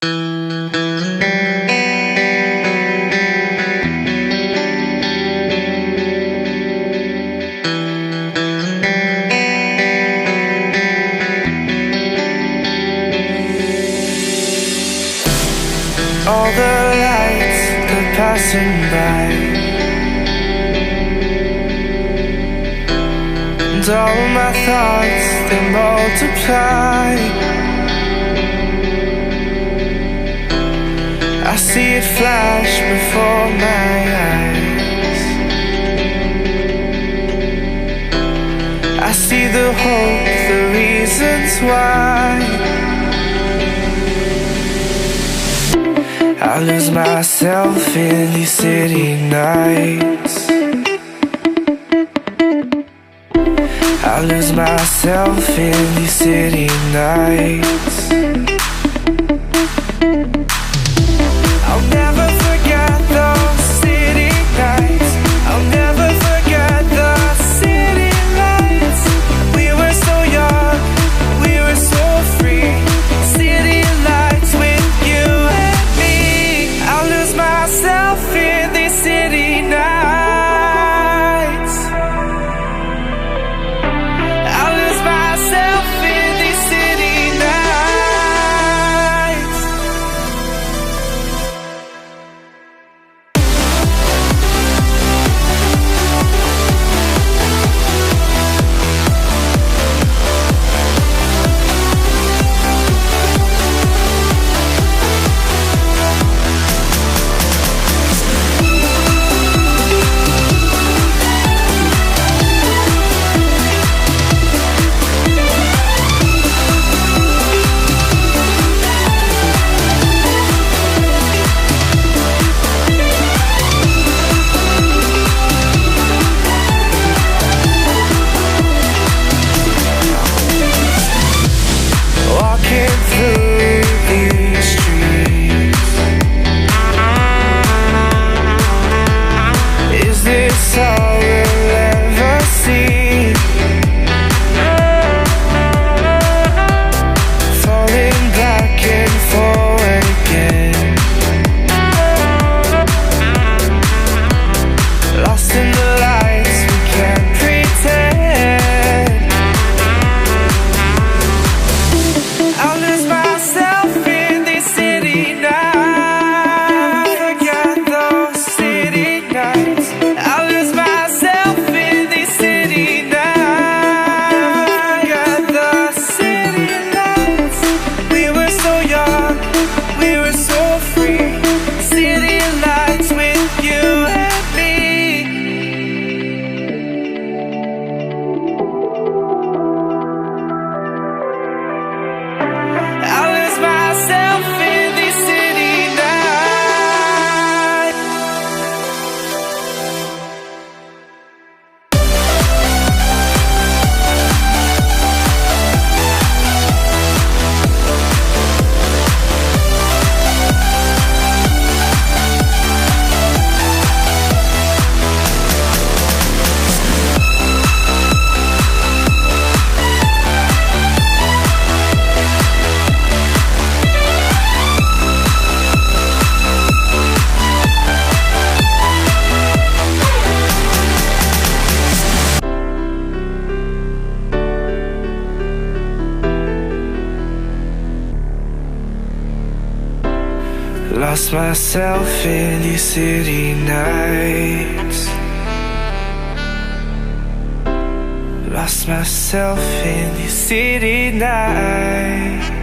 All the lights, they're passing by, and all of my thoughts, they multiply. I see it flash before my eyes. I see the hope, the reasons why. I lose myself in these city nights. I lose myself in these city nights. I'll never forget those city nights. I'll never forget the city lights. We were so young, we were so free. City lights with you and me. I'll lose myself in these city nights. I'll lose myself in these city nights. Walking through these streets, is this all we'll ever see? Falling back and forward again, lost in the lights, we can't pretend. I'll lose myself in these city nights. Forget those city nights. I'll lose myself in these city nights. Forget the city lights. We were so young, we were so free. City lights with you and me. I'll lose myself in these city nights. Lost myself in these city nights. Lost myself in these city nights.